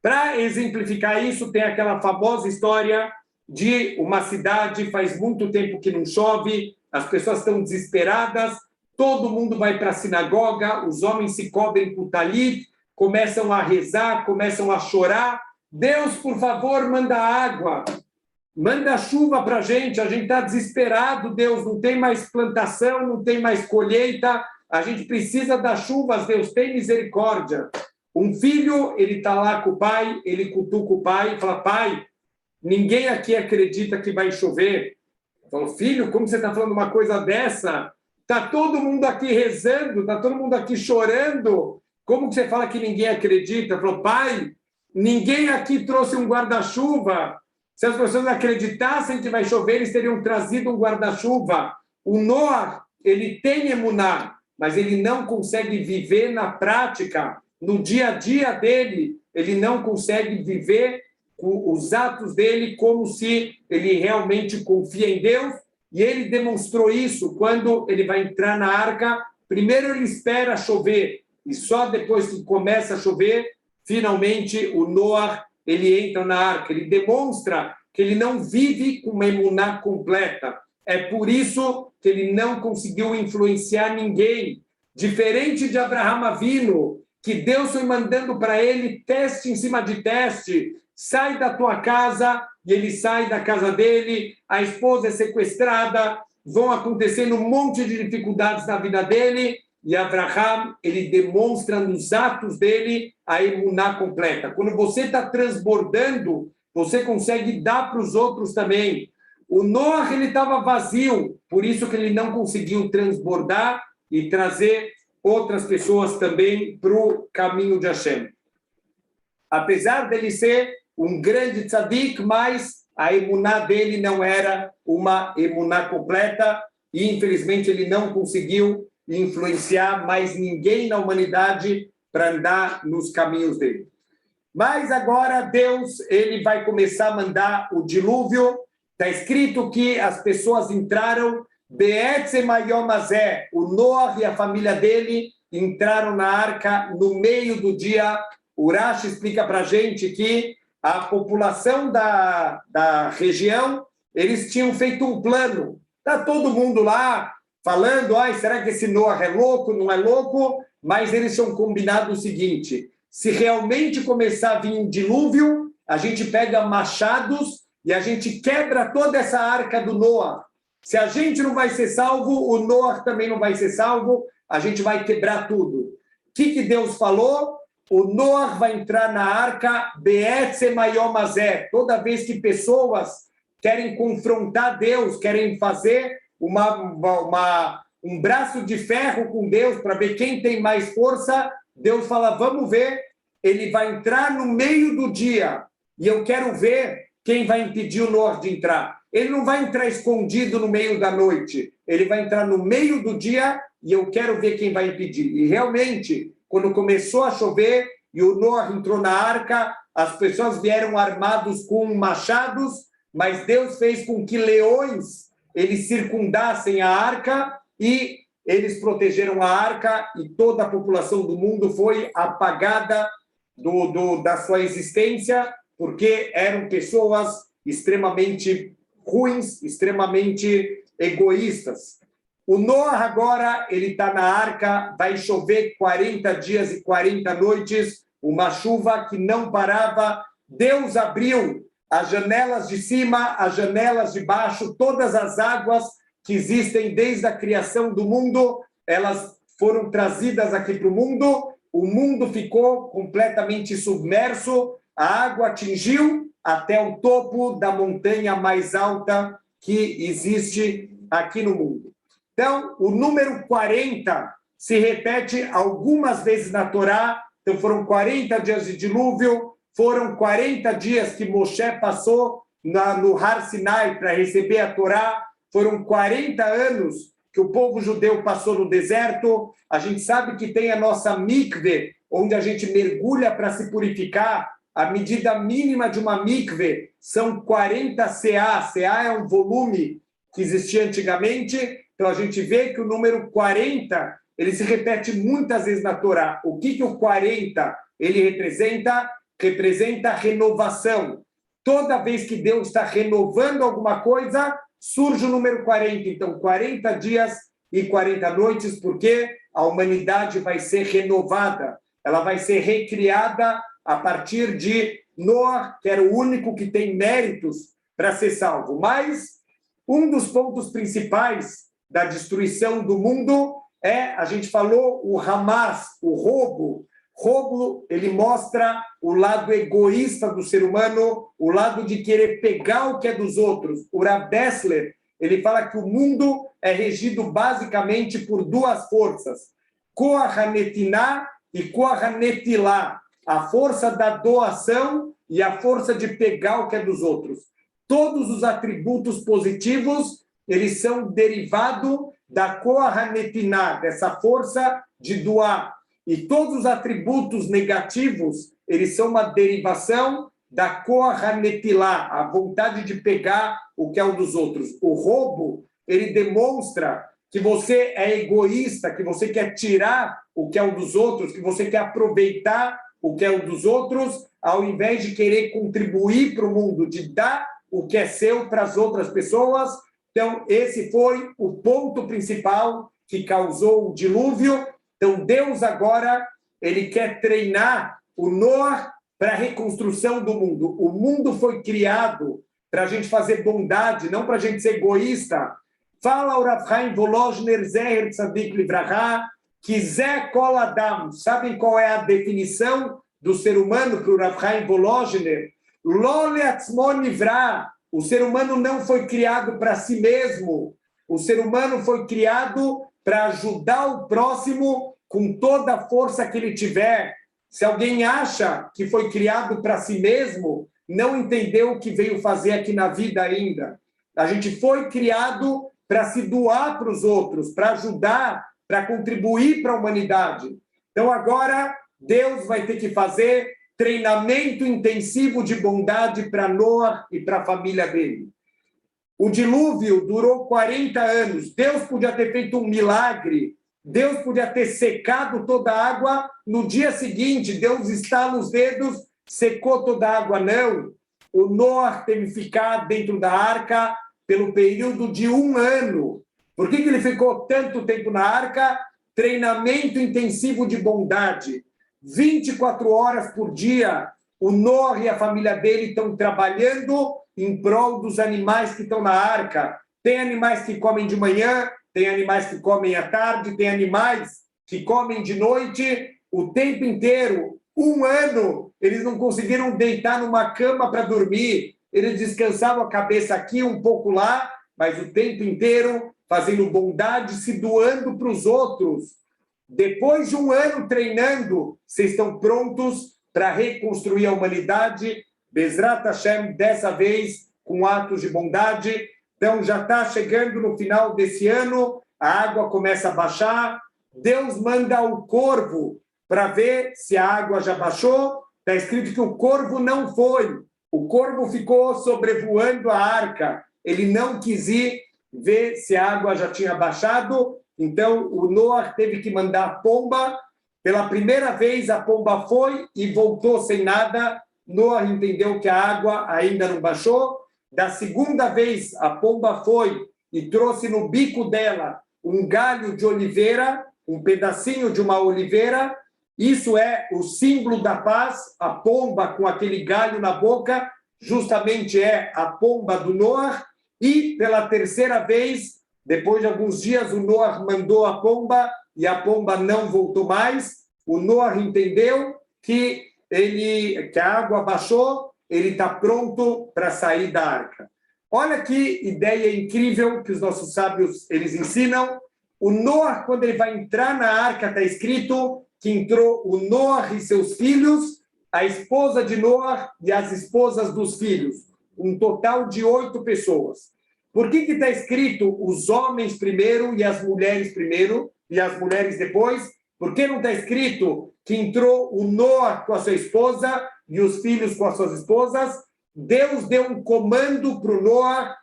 Para exemplificar isso, tem aquela famosa história de uma cidade, faz muito tempo que não chove, as pessoas estão desesperadas, todo mundo vai para a sinagoga, os homens se cobrem com talit, começam a rezar, começam a chorar. Deus, por favor, manda água. manda chuva para a gente está desesperado, Deus, não tem mais plantação, não tem mais colheita, a gente precisa das chuvas, Deus, tem misericórdia. Um filho, ele está lá com o pai, ele cutuca o pai e fala, pai, ninguém aqui acredita que vai chover. Falou, filho, como você está falando uma coisa dessa? Está todo mundo aqui rezando, está todo mundo aqui chorando. Como que você fala que ninguém acredita? Falou, pai, ninguém aqui trouxe um guarda-chuva. Se as pessoas acreditassem que vai chover, eles teriam trazido um guarda-chuva. O Noah, ele tem emuná, mas ele não consegue viver na prática, no dia a dia dele, ele não consegue viver os atos dele como se ele realmente confia em Deus, e ele demonstrou isso quando ele vai entrar na arca. Primeiro ele espera chover, e só depois que começa a chover, finalmente o Noah, ele entra na arca. Ele demonstra que ele não vive com uma emuná completa. É por isso que ele não conseguiu influenciar ninguém. Diferente de Abraham Avinu, que Deus foi mandando para ele teste em cima de teste. Sai da tua casa, e ele sai da casa dele, a esposa é sequestrada, vão acontecendo um monte de dificuldades na vida dele, e Abraham, ele demonstra nos atos dele a emuná completa. Quando você está transbordando, você consegue dar para os outros também. O Noah, ele estava vazio, por isso que ele não conseguiu transbordar e trazer outras pessoas também para o caminho de Hashem. Apesar dele ser um grande tzadik, mas a emuná dele não era uma emuná completa e, infelizmente, ele não conseguiu influenciar mais ninguém na humanidade para andar nos caminhos dele. Mas agora Deus, ele vai começar a mandar o dilúvio. Está escrito que as pessoas entraram, o Noah e a família dele entraram na arca no meio do dia. Urash explica para a gente que a população da região, eles tinham feito um plano. Está todo mundo lá falando, será que esse Noah é louco, não é louco? Mas eles tinham combinado o seguinte, se realmente começar a vir um dilúvio, a gente pega machados e a gente quebra toda essa arca do Noah. Se a gente não vai ser salvo, o Noah também não vai ser salvo, a gente vai quebrar tudo. O que Deus falou? O Noah vai entrar na arca toda vez que pessoas querem confrontar Deus, querem fazer um braço de ferro com Deus para ver quem tem mais força, Deus fala, vamos ver, ele vai entrar no meio do dia, e eu quero ver quem vai impedir o Noah de entrar. Ele não vai entrar escondido no meio da noite, ele vai entrar no meio do dia, e eu quero ver quem vai impedir. E realmente, quando começou a chover e o Noah entrou na arca, as pessoas vieram armados com machados, mas Deus fez com que leões eles circundassem a arca e eles protegeram a arca e toda a população do mundo foi apagada da sua existência, porque eram pessoas extremamente ruins, extremamente egoístas. O Noah agora, ele está na arca, vai chover 40 dias e 40 noites, uma chuva que não parava. Deus abriu as janelas de cima, as janelas de baixo, todas as águas que existem desde a criação do mundo, elas foram trazidas aqui para o mundo ficou completamente submerso, a água atingiu até o topo da montanha mais alta que existe aqui no mundo. Então, o número 40 se repete algumas vezes na Torá. Então, foram 40 dias de dilúvio, foram 40 dias que Moshe passou no Har Sinai para receber a Torá, foram 40 anos que o povo judeu passou no deserto. A gente sabe que tem a nossa mikve, onde a gente mergulha para se purificar. A medida mínima de uma mikve são 40 CA. CA é um volume que existia antigamente. Então, a gente vê que o número 40, ele se repete muitas vezes na Torá. O que o 40 ele representa? Representa renovação. Toda vez que Deus está renovando alguma coisa, surge o número 40. Então, 40 dias e 40 noites, porque a humanidade vai ser renovada. Ela vai ser recriada a partir de Noah, que era o único que tem méritos para ser salvo. Mas um dos pontos principais da destruição do mundo a gente falou, o Hamas, o roubo. Roubo, ele mostra o lado egoísta do ser humano, o lado de querer pegar o que é dos outros. O Rav Dessler, ele fala que o mundo é regido basicamente por duas forças, Koach HaNetinah e Koach HaNetilah, a força da doação e a força de pegar o que é dos outros. Todos os atributos positivos, eles são derivados da Koach HaNetinah, dessa força de doar. E todos os atributos negativos, eles são uma derivação da Koach HaNetilah, a vontade de pegar o que é o dos outros. O roubo, ele demonstra que você é egoísta, que você quer tirar o que é o dos outros, que você quer aproveitar o que é o dos outros, ao invés de querer contribuir para o mundo, de dar o que é seu para as outras pessoas. Então, esse foi o ponto principal que causou o dilúvio. Então, Deus agora, ele quer treinar o Noah para a reconstrução do mundo. O mundo foi criado para a gente fazer bondade, não para a gente ser egoísta. Fala o Rav Chaim Volozhner, Zeher Tzadik Livrahá, que Zé Kol Adam. Sabem qual é a definição do ser humano para o Rav Chaim Volozhner? Lo leatzmo nivrá. O ser humano não foi criado para si mesmo. O ser humano foi criado para ajudar o próximo com toda a força que ele tiver. Se alguém acha que foi criado para si mesmo, não entendeu o que veio fazer aqui na vida ainda. A gente foi criado para se doar para os outros, para ajudar, para contribuir para a humanidade. Então agora Deus vai ter que fazer treinamento intensivo de bondade para Noah e para a família dele. O dilúvio durou 40 anos. Deus podia ter feito um milagre. Deus podia ter secado toda a água. No dia seguinte, Deus estala os dedos, secou toda a água. Não. O Noah teve que ficar dentro da arca pelo período de 1 ano. Por que ele ficou tanto tempo na arca? Treinamento intensivo de bondade. 24 horas por dia, o Noah e a família dele estão trabalhando em prol dos animais que estão na arca. Tem animais que comem de manhã, tem animais que comem à tarde, tem animais que comem de noite, o tempo inteiro. 1 ano, eles não conseguiram deitar numa cama para dormir. Eles descansavam a cabeça aqui, um pouco lá, mas o tempo inteiro fazendo bondade, se doando para os outros. Depois de 1 ano treinando, vocês estão prontos para reconstruir a humanidade, Bezrat Hashem, dessa vez com atos de bondade. Então já está chegando no final desse ano, a água começa a baixar, Deus manda o corvo para ver se a água já baixou. Está escrito que o corvo não foi, o corvo ficou sobrevoando a arca, ele não quis ir ver se a água já tinha baixado. Então, o Noah teve que mandar a pomba. Pela primeira vez, a pomba foi e voltou sem nada. Noah entendeu que a água ainda não baixou. Da segunda vez, a pomba foi e trouxe no bico dela um galho de oliveira, um pedacinho de uma oliveira. Isso é o símbolo da paz. A pomba com aquele galho na boca, justamente é a pomba do Noah. E, pela terceira vez, depois de alguns dias, o Noah mandou a pomba e a pomba não voltou mais. O Noah entendeu que a água baixou, ele está pronto para sair da arca. Olha que ideia incrível que os nossos sábios eles ensinam. O Noah, quando ele vai entrar na arca, está escrito que entrou o Noah e seus filhos, a esposa de Noah e as esposas dos filhos. Um total de 8 pessoas. Por que está escrito os homens primeiro e as mulheres primeiro e as mulheres depois? Por que não está escrito que entrou o Noah com a sua esposa e os filhos com as suas esposas? Deus deu um comando para o Noah.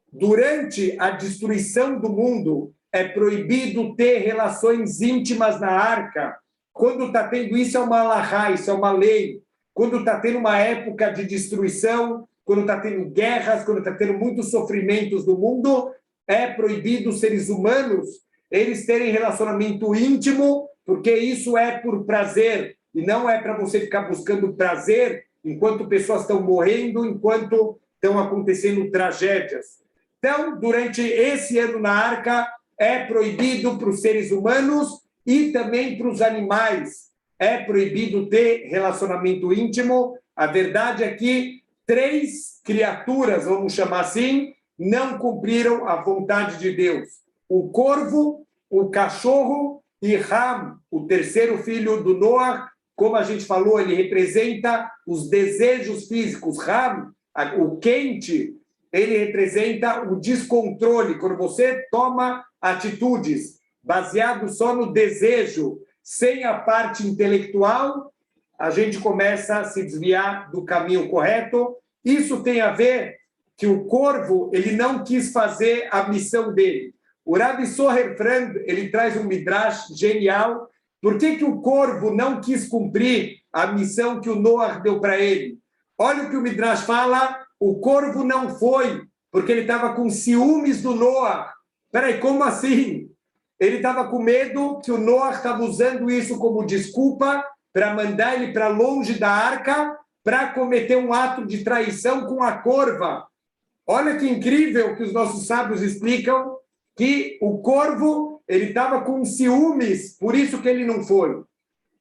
Durante a destruição do mundo, é proibido ter relações íntimas na arca. Quando está tendo isso, é uma alahá, isso é uma lei. Quando está tendo uma época de destruição, quando está tendo guerras, quando está tendo muitos sofrimentos no mundo, é proibido os seres humanos eles terem relacionamento íntimo, porque isso é por prazer, e não é para você ficar buscando prazer enquanto pessoas estão morrendo, enquanto estão acontecendo tragédias. Então, durante esse ano na Arca, é proibido para os seres humanos e também para os animais. É proibido ter relacionamento íntimo. A verdade é que 3 criaturas, vamos chamar assim, não cumpriram a vontade de Deus. O corvo, o cachorro e Ham, o terceiro filho do Noah. Como a gente falou, ele representa os desejos físicos. Ham, o quente, ele representa o descontrole, quando você toma atitudes baseado só no desejo, sem a parte intelectual, a gente começa a se desviar do caminho correto. Isso tem a ver que o corvo, ele não quis fazer a missão dele. O Rabbi Soher Frand, ele traz um midrash genial. Por que o corvo não quis cumprir a missão que o Noah deu para ele? Olha o que o midrash fala. O corvo não foi, porque ele estava com ciúmes do Noah. Peraí, como assim? Ele estava com medo que o Noah estava usando isso como desculpa para mandar ele para longe da arca para cometer um ato de traição com a corva. Olha que incrível que os nossos sábios explicam que o corvo ele estava com ciúmes, por isso que ele não foi.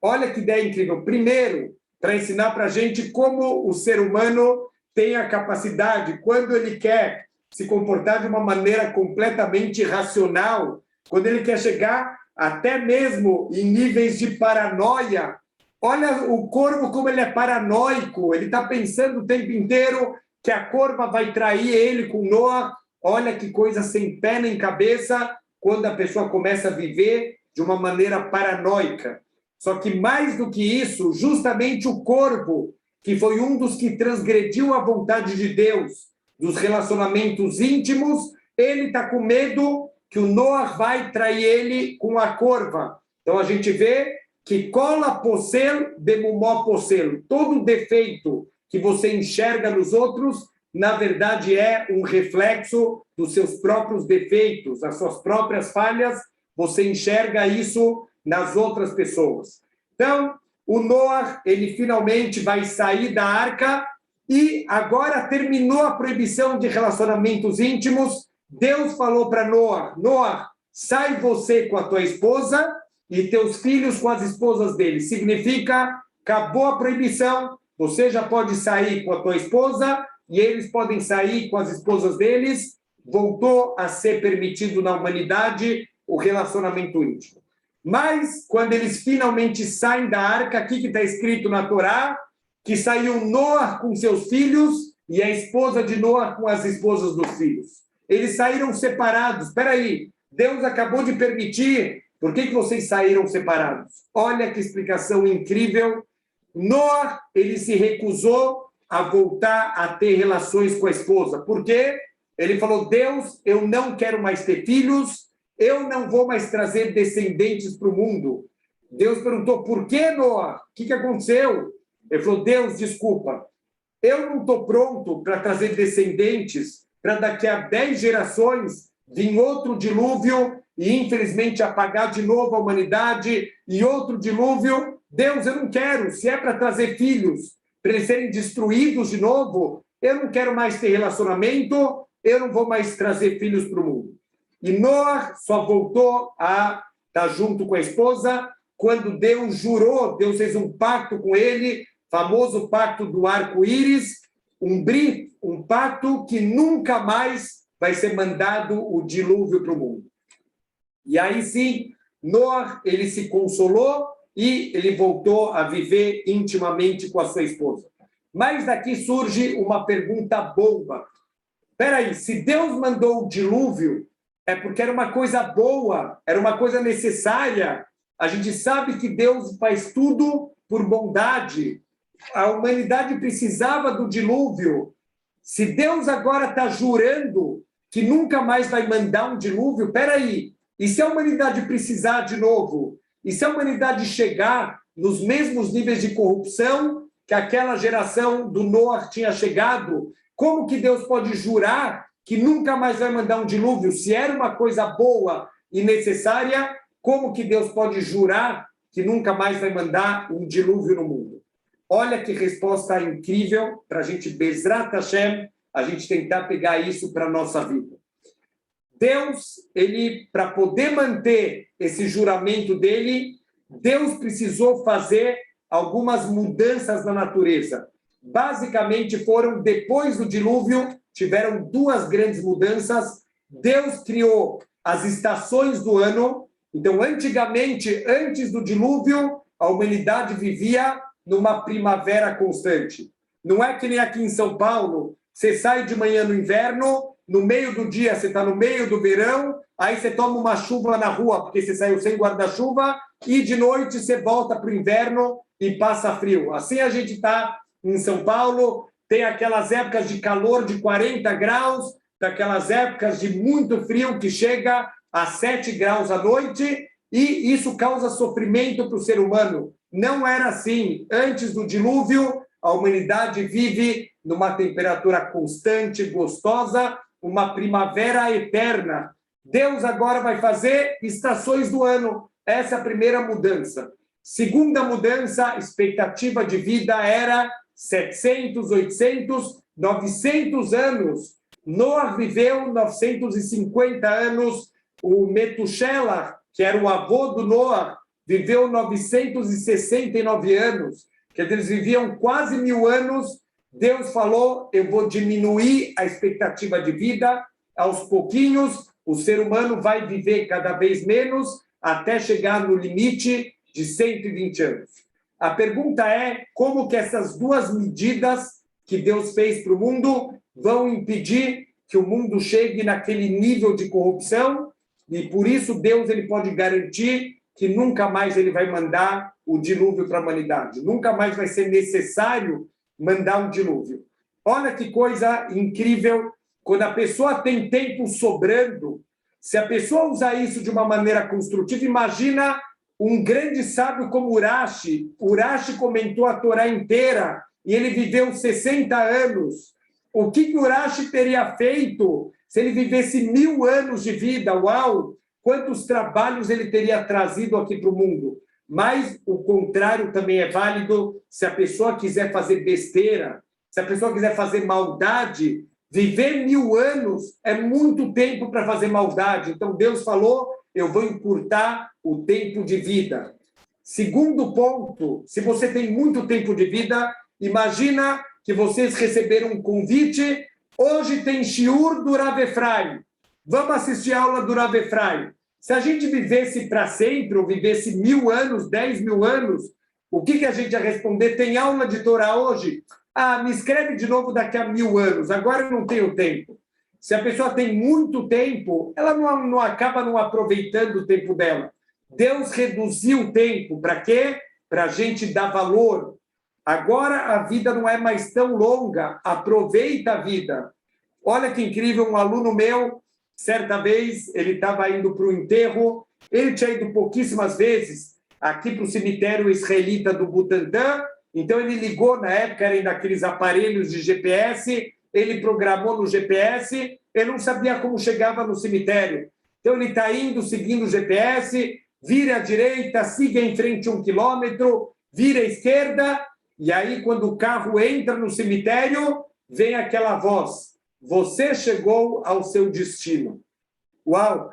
Olha que ideia incrível. Primeiro, para ensinar para a gente como o ser humano tem a capacidade, quando ele quer se comportar de uma maneira completamente irracional, quando ele quer chegar até mesmo em níveis de paranoia. Olha o corvo como ele é paranoico, ele está pensando o tempo inteiro que a corva vai trair ele com Noah. Olha que coisa sem pé nem cabeça quando a pessoa começa a viver de uma maneira paranoica. Só que mais do que isso, justamente o corvo, que foi um dos que transgrediu a vontade de Deus, dos relacionamentos íntimos, ele está com medo que o Noah vai trair ele com a corva. Então a gente vê que cola possel, demumó possel. Todo defeito que você enxerga nos outros, na verdade é um reflexo dos seus próprios defeitos, das suas próprias falhas, você enxerga isso nas outras pessoas. Então, o Noah, ele finalmente vai sair da arca e agora terminou a proibição de relacionamentos íntimos. Deus falou para Noah, Noah, sai você com a tua esposa e teus filhos com as esposas deles. Significa, acabou a proibição, você já pode sair com a tua esposa e eles podem sair com as esposas deles. Voltou a ser permitido na humanidade o relacionamento íntimo. Mas, quando eles finalmente saem da arca, aqui que está escrito na Torá, que saiu Noah com seus filhos e a esposa de Noah com as esposas dos filhos. Eles saíram separados. Espera aí, Deus acabou de permitir, por que vocês saíram separados? Olha que explicação incrível. Noah, ele se recusou a voltar a ter relações com a esposa. Por quê? Ele falou, Deus, eu não quero mais ter filhos, eu não vou mais trazer descendentes para o mundo. Deus perguntou, por que, Noah? O que aconteceu? Ele falou, Deus, desculpa, eu não estou pronto para trazer descendentes para daqui a 10 gerações vir outro dilúvio e, infelizmente, apagar de novo a humanidade e outro dilúvio. Deus, eu não quero. Se é para trazer filhos, para eles serem destruídos de novo, eu não quero mais ter relacionamento, eu não vou mais trazer filhos para o mundo. E Noah só voltou a estar junto com a esposa quando Deus jurou, Deus fez um pacto com ele, famoso pacto do arco-íris, um pacto que nunca mais vai ser mandado o dilúvio para o mundo. E aí sim, Noah, ele se consolou e ele voltou a viver intimamente com a sua esposa. Mas daqui surge uma pergunta bomba. Espera aí, se Deus mandou o dilúvio, é porque era uma coisa boa, era uma coisa necessária. A gente sabe que Deus faz tudo por bondade. A humanidade precisava do dilúvio. Se Deus agora está jurando que nunca mais vai mandar um dilúvio, espera aí, e se a humanidade precisar de novo? E se a humanidade chegar nos mesmos níveis de corrupção que aquela geração do Noah tinha chegado, como que Deus pode jurar que nunca mais vai mandar um dilúvio? Se era uma coisa boa e necessária, como que Deus pode jurar que nunca mais vai mandar um dilúvio no mundo? Olha que resposta incrível para a gente, Bezrat Hashem, a gente tentar pegar isso para a nossa vida. Deus, ele, para poder manter esse juramento dele, Deus precisou fazer algumas mudanças na natureza. Basicamente foram, depois do dilúvio, tiveram duas grandes mudanças. Deus criou as estações do ano. Então, antigamente, antes do dilúvio, a humanidade vivia numa primavera constante. Não é que nem aqui em São Paulo, você sai de manhã no inverno, no meio do dia você está no meio do verão, aí você toma uma chuva na rua, porque você saiu sem guarda-chuva, e de noite você volta para o inverno e passa frio. Assim a gente está em São Paulo, tem aquelas épocas de calor de 40 graus, daquelas épocas de muito frio que chega a 7 graus à noite, e isso causa sofrimento para o ser humano. Não era assim. Antes do dilúvio, a humanidade vive numa temperatura constante, gostosa, uma primavera eterna. Deus agora vai fazer estações do ano. Essa é a primeira mudança. Segunda mudança, expectativa de vida era 700, 800, 900 anos. Noah viveu 950 anos. O Metusela, que era o avô do Noah, viveu 969 anos. Quer dizer, eles viviam quase 1000 anos. Deus falou, eu vou diminuir a expectativa de vida. Aos pouquinhos, o ser humano vai viver cada vez menos, até chegar no limite de 120 anos. A pergunta é, como que essas duas medidas que Deus fez para o mundo vão impedir que o mundo chegue naquele nível de corrupção? E por isso Deus ele pode garantir que nunca mais ele vai mandar o dilúvio para a humanidade. Nunca mais vai ser necessário mandar um dilúvio. Olha que coisa incrível. Quando a pessoa tem tempo sobrando, se a pessoa usar isso de uma maneira construtiva, imagina um grande sábio como Urashi. Urashi comentou a Torá inteira e ele viveu 60 anos. O que Urashi teria feito se ele vivesse 1000 anos de vida? Uau! Quantos trabalhos ele teria trazido aqui para o mundo? Mas o contrário também é válido. Se a pessoa quiser fazer besteira, se a pessoa quiser fazer maldade, viver 1000 anos é muito tempo para fazer maldade. Então Deus falou, eu vou encurtar o tempo de vida. Segundo ponto, se você tem muito tempo de vida, imagina que vocês receberam um convite, hoje tem shiur do Rav Efraim. Vamos assistir a aula do Rav Efraim. Se a gente vivesse para sempre, ou vivesse 1000 anos, 10.000 anos, o que a gente ia responder? Tem aula de Torá hoje? Ah, me escreve de novo daqui a 1000 anos, agora eu não tenho tempo. Se a pessoa tem muito tempo, ela não acaba não aproveitando o tempo dela. Deus reduziu o tempo, para quê? Para a gente dar valor. Agora a vida não é mais tão longa, aproveita a vida. Olha que incrível, um aluno meu, certa vez, ele estava indo para o enterro, ele tinha ido pouquíssimas vezes aqui para o cemitério israelita do Butantã, então ele ligou, na época era ainda aqueles aparelhos de GPS, ele programou no GPS, ele não sabia como chegava no cemitério. Então ele está indo, seguindo o GPS, vira à direita, siga em frente 1 quilômetro, vira à esquerda, e aí quando o carro entra no cemitério, vem aquela voz, você chegou ao seu destino. Uau,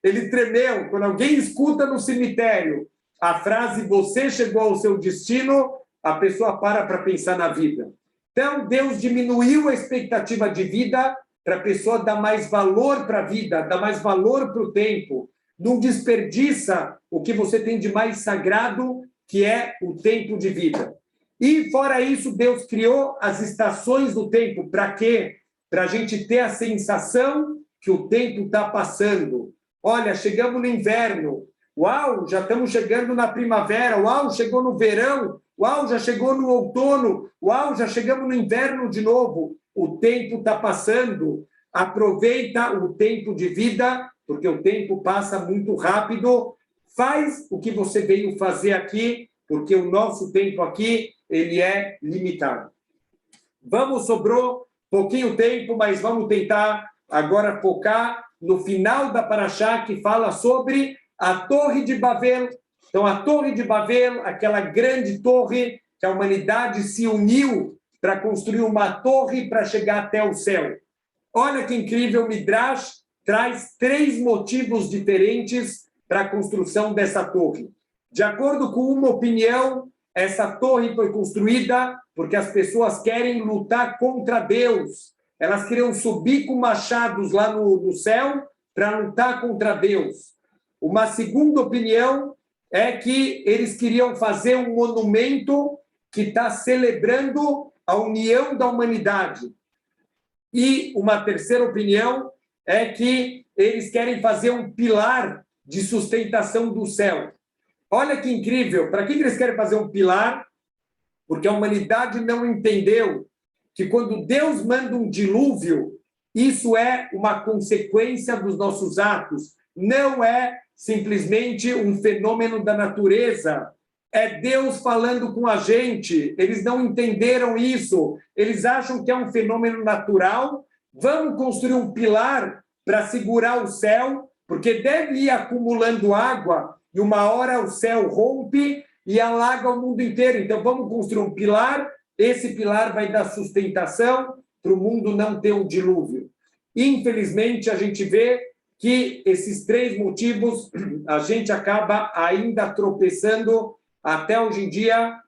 ele tremeu. Quando alguém escuta no cemitério a frase, você chegou ao seu destino, a pessoa para pensar na vida. Então, Deus diminuiu a expectativa de vida para a pessoa dar mais valor para a vida, dar mais valor para o tempo. Não desperdiça o que você tem de mais sagrado, que é o tempo de vida. E, fora isso, Deus criou as estações do tempo. Para quê? Para a gente ter a sensação que o tempo está passando. Olha, chegamos no inverno. Uau, já estamos chegando na primavera. Uau, chegou no verão. Uau, já chegou no outono. Uau, já chegamos no inverno de novo. O tempo está passando. Aproveita o tempo de vida, porque o tempo passa muito rápido. Faz o que você veio fazer aqui, porque o nosso tempo aqui ele é limitado. Sobrou pouquinho tempo, mas vamos tentar agora focar no final da Parashá, que fala sobre a Torre de Babel. Então, a Torre de Babel, aquela grande torre que a humanidade se uniu para construir uma torre para chegar até o céu. Olha que incrível, o Midrash traz 3 motivos diferentes para a construção dessa torre. De acordo com uma opinião, essa torre foi construída porque as pessoas querem lutar contra Deus. Elas queriam subir com machados lá no céu para lutar contra Deus. Uma segunda opinião é que eles queriam fazer um monumento que está celebrando a união da humanidade. E uma terceira opinião é que eles querem fazer um pilar de sustentação do céu. Olha que incrível, para que eles querem fazer um pilar? Porque a humanidade não entendeu que quando Deus manda um dilúvio, isso é uma consequência dos nossos atos, não é simplesmente um fenômeno da natureza, é Deus falando com a gente. Eles não entenderam isso, eles acham que é um fenômeno natural. Vamos construir um pilar para segurar o céu, porque deve ir acumulando água e uma hora o céu rompe e alaga o mundo inteiro. Então vamos construir um pilar, esse pilar vai dar sustentação para o mundo não ter um dilúvio. Infelizmente, a gente vê que esses 3 motivos a gente acaba ainda tropeçando até hoje em dia.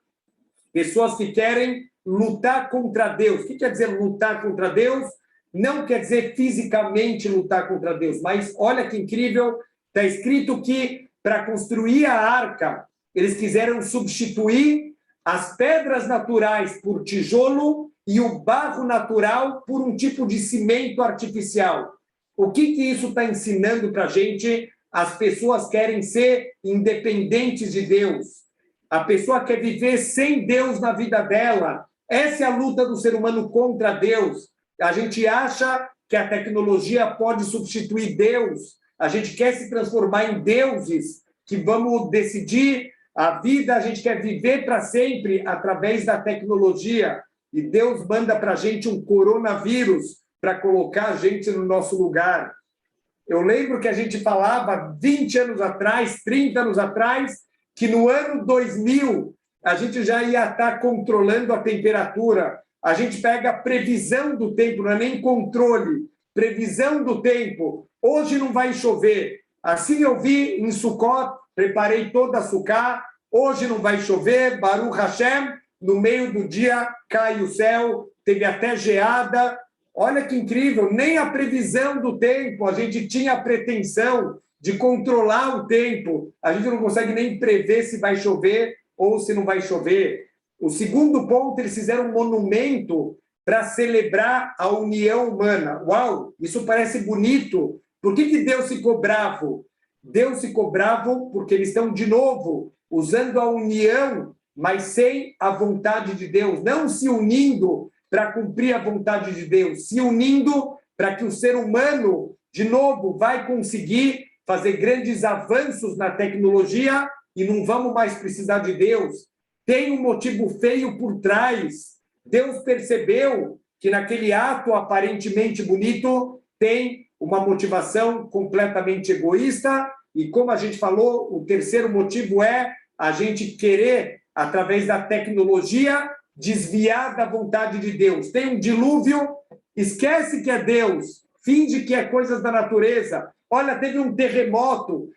Pessoas que querem lutar contra Deus. O que quer dizer lutar contra Deus? Não quer dizer fisicamente lutar contra Deus, mas olha que incrível, está escrito que para construir a arca, eles quiseram substituir as pedras naturais por tijolo e o barro natural por um tipo de cimento artificial. O que isso está ensinando para a gente? As pessoas querem ser independentes de Deus. A pessoa quer viver sem Deus na vida dela. Essa é a luta do ser humano contra Deus. A gente acha que a tecnologia pode substituir Deus. A gente quer se transformar em deuses, que vamos decidir a vida, a gente quer viver para sempre através da tecnologia. E Deus manda para a gente um coronavírus para colocar a gente no nosso lugar. Eu lembro que a gente falava 20 anos atrás, 30 anos atrás, que no ano 2000 a gente já ia estar controlando a temperatura. A gente pega a previsão do tempo, não é nem controle, previsão do tempo. Hoje não vai chover. Assim eu vi em Sukkot, preparei toda a Sukkah, hoje não vai chover, Baruch Hashem, no meio do dia cai o céu, teve até geada. Olha que incrível, nem a previsão do tempo, a gente tinha a pretensão de controlar o tempo. A gente não consegue nem prever se vai chover ou se não vai chover. O segundo ponto, eles fizeram um monumento para celebrar a união humana. Uau, isso parece bonito. Por que Deus ficou bravo? Deus ficou bravo porque eles estão, de novo, usando a união, mas sem a vontade de Deus, não se unindo para cumprir a vontade de Deus, se unindo para que o ser humano, de novo, vai conseguir fazer grandes avanços na tecnologia e não vamos mais precisar de Deus. Tem um motivo feio por trás. Deus percebeu que naquele ato aparentemente bonito tem uma motivação completamente egoísta e, como a gente falou, o terceiro motivo é a gente querer, através da tecnologia, desviar da vontade de Deus. Tem um dilúvio, esquece que é Deus, finge que é coisas da natureza. Olha, teve um terremoto.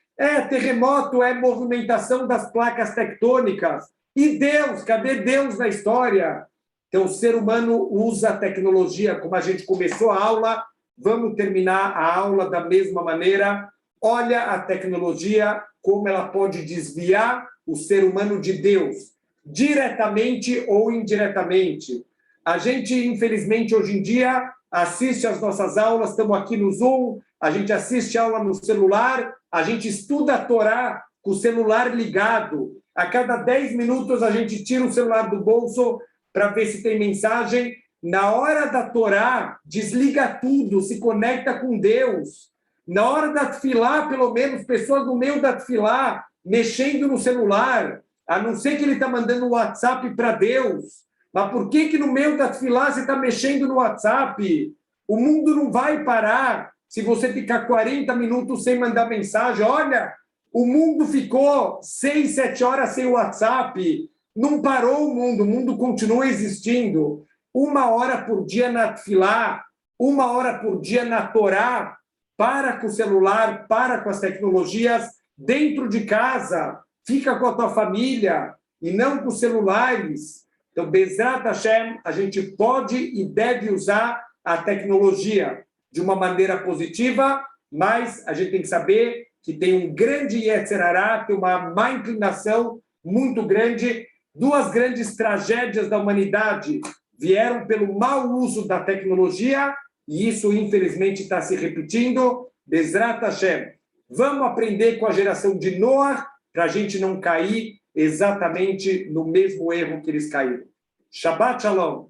Terremoto é movimentação das placas tectônicas. E Deus? Cadê Deus na história? Então, o ser humano usa a tecnologia, como a gente começou a aula, vamos terminar a aula da mesma maneira. Olha a tecnologia, como ela pode desviar o ser humano de Deus, diretamente ou indiretamente. A gente, infelizmente, hoje em dia, assiste às nossas aulas, estamos aqui no Zoom, a gente assiste aula no celular, a gente estuda a Torá com o celular ligado. A cada 10 minutos, a gente tira o celular do bolso para ver se tem mensagem. Na hora da Torá, desliga tudo, se conecta com Deus. Na hora da tefilá, pelo menos, pessoas no meio da tefilá, mexendo no celular, a não ser que ele está mandando um WhatsApp para Deus. Mas por que no meio da tefilá você está mexendo no WhatsApp? O mundo não vai parar se você ficar 40 minutos sem mandar mensagem. Olha, o mundo ficou 6, 7 horas sem o WhatsApp. Não parou o mundo continua existindo. 1 hora por dia na Tfilá, 1 hora por dia na Torá, para com o celular, para com as tecnologias, dentro de casa, fica com a tua família, e não com os celulares. Então, Bezrat Hashem, a gente pode e deve usar a tecnologia de uma maneira positiva, mas a gente tem que saber que tem um grande Yetzer Hará, tem uma má inclinação muito grande. 2 grandes tragédias da humanidade vieram pelo mau uso da tecnologia, e isso, infelizmente, está se repetindo. Bezrat Hashem. Vamos aprender com a geração de Noah, para a gente não cair exatamente no mesmo erro que eles caíram. Shabbat Shalom.